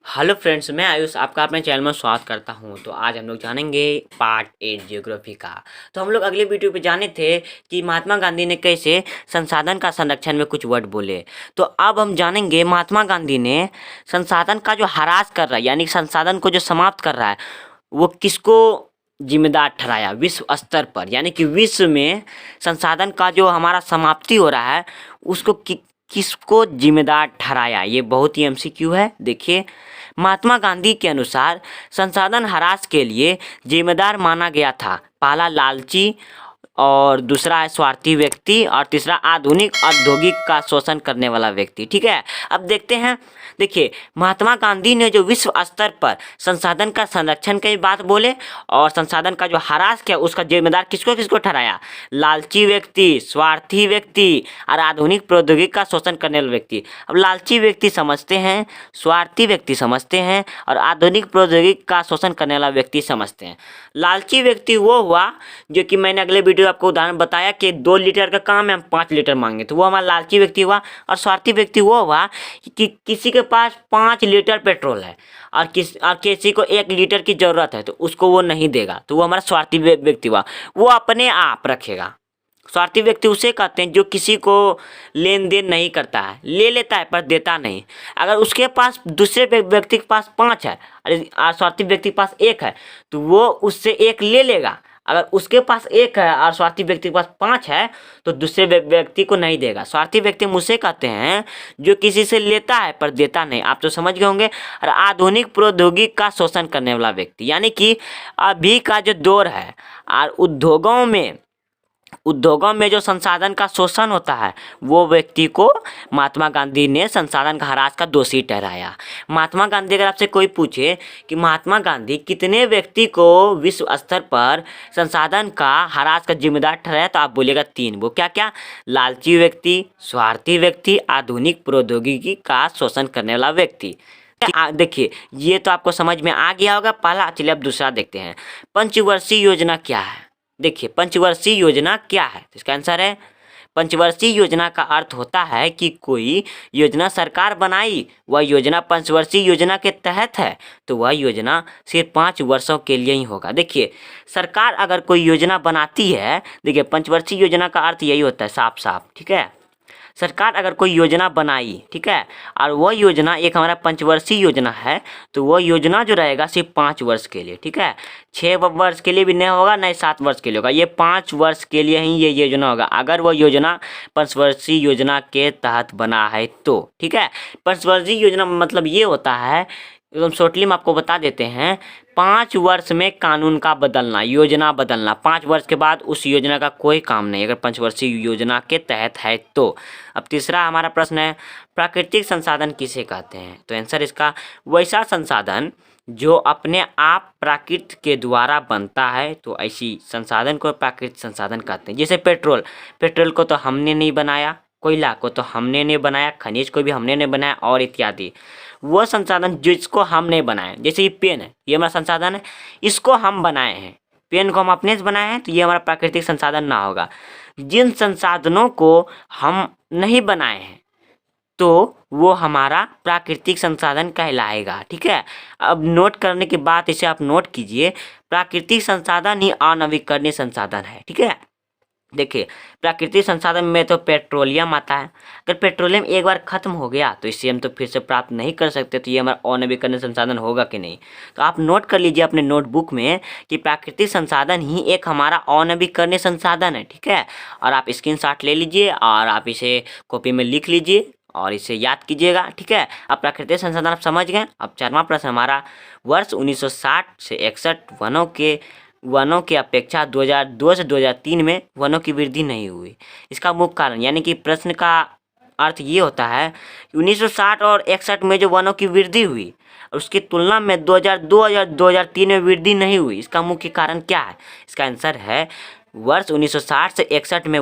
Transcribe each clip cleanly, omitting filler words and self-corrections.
Hello friends, मैं आयुष आपका अपने चैनल में स्वागत करता हूं। तो आज हम लोग जानेंगे पार्ट 8 जियोग्राफी का। तो हम लोग अगले वीडियो पे जाने थे कि महात्मा गांधी ने कैसे संसाधन का संरक्षण में कुछ वर्ड बोले। तो अब हम जानेंगे महात्मा गांधी ने संसाधन का जो ह्रास कर रहा है, यानी संसाधन को जो समाप्त कर रहा है, वो किसको जिम्मेदार ठहराया विश्व स्तर पर। यानी कि विश्व में संसाधन का जो हमारा समाप्ति हो रहा है उसको किसको जिम्मेदार ठहराया। ये बहुत ही एमसीक्यू है। देखिए, महात्मा गांधी के अनुसार संसाधन ह्रास के लिए जिम्मेदार माना गया था पहला लालची, और दूसरा है स्वार्थी व्यक्ति, और तीसरा आधुनिक औद्योगिक का शोषण करने वाला व्यक्ति। ठीक है, अब देखते हैं। देखिए, महात्मा गांधी ने जो विश्व स्तर पर संसाधन का संरक्षण की बात बोले और संसाधन का जो ह्रास किया उसका जिम्मेदार किसको किसको ठहराया, लालची व्यक्ति, स्वार्थी व्यक्ति और आधुनिक प्रौद्योगिकी का शोषण करने वाला व्यक्ति। अब लालची व्यक्ति समझते हैं, स्वार्थी व्यक्ति समझते हैं और आधुनिक प्रौद्योगिकी का शोषण करने वाला व्यक्ति समझते हैं। लालची व्यक्ति वो हुआ जो कि मैंने अगले वीडियो आपको उदाहरण बताया कि 2 लीटर का काम है, हम 5 लीटर मांगे, तो वो हमारा लालची व्यक्ति हुआ। और स्वार्थी व्यक्ति वो हुआ कि किसी के पास 5 लीटर पेट्रोल है और किसी को 1 लीटर की ज़रूरत है तो उसको वो नहीं देगा, तो वो हमारा स्वार्थी व्यक्ति हुआ। वो अपने आप रखेगा। स्वार्थी व्यक्ति उसे कहते हैं जो किसी को लेन देन नहीं करता है, ले लेता है पर देता नहीं। अगर उसके पास दूसरे व्यक्ति के पास 5 है और स्वार्थी व्यक्ति के पास 1 है तो वो उससे 1 ले लेगा। अगर उसके पास 1 है और स्वार्थी व्यक्ति के पास 5 है तो दूसरे व्यक्ति को नहीं देगा। स्वार्थी व्यक्ति मुझसे कहते हैं जो किसी से लेता है पर देता नहीं। आप तो समझ गए होंगे। और आधुनिक प्रौद्योगिकी का शोषण करने वाला व्यक्ति, यानी कि अभी का जो दौर है और उद्योगों में जो संसाधन का शोषण होता है वो व्यक्ति को महात्मा गांधी ने संसाधन का ह्रास का दोषी ठहराया। महात्मा गांधी, अगर आपसे कोई पूछे कि महात्मा गांधी कितने व्यक्ति को विश्व स्तर पर संसाधन का ह्रास का जिम्मेदार ठहराया, तो आप बोलेगा 3। वो क्या क्या? लालची व्यक्ति, स्वार्थी व्यक्ति, आधुनिक प्रौद्योगिकी का शोषण करने वाला व्यक्ति। देखिए, ये तो आपको समझ में आ गया होगा पहला। चलिए अब दूसरा देखते हैं। पंचवर्षीय योजना क्या है? देखिए, पंचवर्षीय योजना क्या है? इसका आंसर है पंचवर्षीय योजना का अर्थ होता है कि कोई योजना सरकार बनाई, वह योजना पंचवर्षीय योजना के तहत है तो वह योजना सिर्फ 5 वर्षों के लिए ही होगा। देखिए, सरकार अगर कोई योजना बनाती है, देखिए पंचवर्षीय योजना का अर्थ यही होता है साफ साफ। ठीक है, सरकार अगर कोई योजना बनाई, ठीक है, और वह योजना एक हमारा पंचवर्षीय योजना है तो वह योजना जो रहेगा सिर्फ 5 वर्ष के लिए। ठीक है, 6 वर्ष के लिए भी नहीं होगा, नहीं 7 वर्ष के लिए होगा, ये 5 वर्ष के लिए ही ये योजना होगा अगर वह योजना पंचवर्षीय योजना के तहत बना है तो। ठीक है, पंचवर्षीय योजना मतलब ये होता है, एकदम शॉर्टली में आपको बता देते हैं, 5 वर्ष में कानून का बदलना, योजना बदलना। 5 वर्ष के बाद उस योजना का कोई काम नहीं अगर पंचवर्षीय योजना के तहत है तो। अब तीसरा हमारा प्रश्न है, प्राकृतिक संसाधन किसे कहते हैं? तो आंसर इसका वैसा संसाधन जो अपने आप प्रकृति के द्वारा बनता है, तो ऐसी संसाधन को प्राकृतिक संसाधन कहते हैं। जैसे पेट्रोल को तो हमने नहीं बनाया, कोयला को तो हमने नहीं बनाया, खनिज को भी हमने नहीं बनाया, और इत्यादि। वो संसाधन जिसको हम नहीं बनाए, जैसे ये पेन है, ये हमारा संसाधन है, इसको हम बनाए हैं, पेन को हम अपने से बनाए हैं तो ये हमारा प्राकृतिक संसाधन ना होगा। जिन संसाधनों को हम नहीं बनाए हैं तो वो हमारा प्राकृतिक संसाधन कहलाएगा। ठीक है, अब नोट करने के बाद इसे आप नोट कीजिए, प्राकृतिक संसाधन ही अनवीकरणीय संसाधन है। ठीक है, देखिए, प्राकृतिक संसाधन में तो पेट्रोलियम आता है। अगर पेट्रोलियम एक बार खत्म हो गया तो इसे हम तो फिर से प्राप्त नहीं कर सकते, तो ये हमारा अनवीकरणीय संसाधन होगा कि नहीं। तो आप नोट कर लीजिए अपने नोटबुक में कि प्राकृतिक संसाधन ही एक हमारा अनवीकरणीय संसाधन है। ठीक है, और आप स्क्रीनशॉट ले लीजिए और आप इसे कॉपी में लिख लीजिए और इसे याद कीजिएगा। ठीक है, अब प्राकृतिक संसाधन आप समझ गए। अब 4वां प्रश्न हमारा, वर्ष 1960 से 61 वनों की अपेक्षा 2002 से 2003 में वनों की वृद्धि नहीं हुई। इसका मुख्य कारण, यानी कि प्रश्न का अर्थ ये होता है कि 1960 और 61 में जो वनों की वृद्धि हुई उसकी तुलना में 2002 और 2003 में वृद्धि नहीं हुई। इसका मुख्य कारण क्या है? इसका आंसर है वर्ष 1960 से 61 में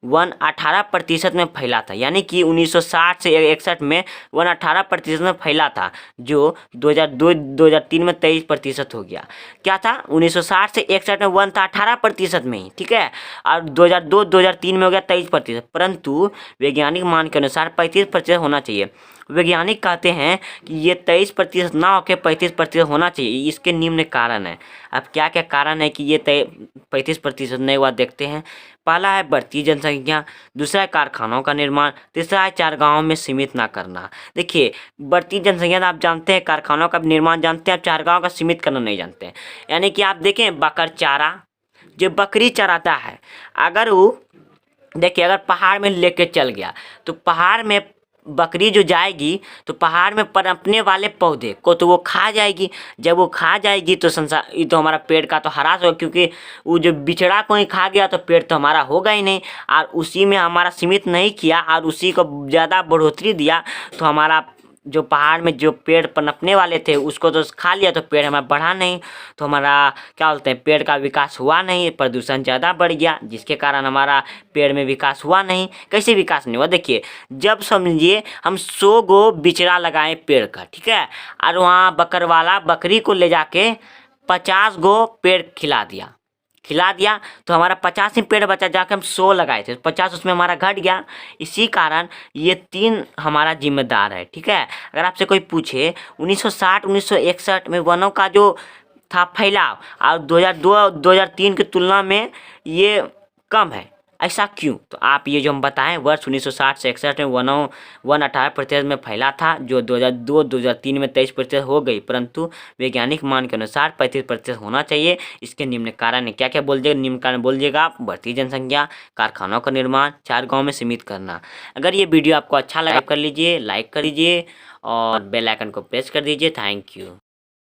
वन 18% में फैला था, यानी कि 1960 से 61 में वन 18% में फैला था, जो 2002-2003 में 23% हो गया। क्या था, 1960 से 61 में वन था 18% में ही, ठीक है, और 2002-2003 में हो गया 23%, परंतु वैज्ञानिक मान के अनुसार 35% होना चाहिए। वैज्ञानिक कहते हैं कि ये 23% ना होकर 35% होना चाहिए। इसके निम्न कारण है। अब क्या क्या कारण है कि ये 35% नहीं हुआ, देखते हैं। पहला है बढ़ती जनसंख्या, दूसरा है कारखानों का निर्माण, तीसरा है चारागाहों में सीमित ना करना। देखिए, बढ़ती जनसंख्या आप जानते हैं, कारखानों का निर्माण जानते हैं, आप चारागाहों का सीमित करना नहीं जानते हैं। यानी कि आप देखें, बकर चारा, जो बकरी चराता है, अगर वो देखिए अगर पहाड़ में लेके चल गया तो पहाड़ में बकरी जो जाएगी तो पहाड़ में पनपने वाले पौधे को तो वो खा जाएगी। जब वो खा जाएगी तो संसार, ये तो हमारा पेड़ का तो ह्रास होगा, क्योंकि वो जो बिचड़ा को ही खा गया तो पेड़ तो हमारा होगा ही नहीं। और उसी में हमारा सीमित नहीं किया और उसी को ज़्यादा बढ़ोतरी दिया तो हमारा जो पहाड़ में जो पेड़ पनपने वाले थे उसको तो खा लिया, तो पेड़ हमारा बढ़ा नहीं, तो हमारा क्या बोलते हैं, पेड़ का विकास हुआ नहीं, प्रदूषण ज़्यादा बढ़ गया, जिसके कारण हमारा पेड़ में विकास हुआ नहीं। कैसे विकास नहीं हुआ, देखिए, जब समझिए हम 100 गो बिचड़ा लगाएं पेड़ का, ठीक है, और वहाँ बकरवाला बकरी को ले जाके 50 गो पेड़ खिला दिया तो हमारा 50 ही पेड़ बचा, जाके हम 100 लगाए थे, 50 उसमें हमारा घट गया। इसी कारण ये 3 हमारा जिम्मेदार है, ठीक है। अगर आपसे कोई पूछे 1960-1961 में वनों का जो था फैलाव और 2002-2003 की तुलना में ये कम है, ऐसा क्यों, तो आप ये जो हम बताएं, वर्ष 1960 से 61 में वन 18% में फैला था, जो 2002-2003 में 23% हो गई, परंतु वैज्ञानिक मान के अनुसार 35% होना चाहिए। इसके निम्न कारण है, क्या क्या बोलिएगा, निम्न कारण बोलिएगा आप, बढ़ती जनसंख्या, कारखानों का निर्माण, चार गाँव में सीमित करना। अगर ये वीडियो आपको अच्छा लगा कर लीजिए, लाइक कर लीजिए और बेल आइकन को प्रेस कर दीजिए। Thank you.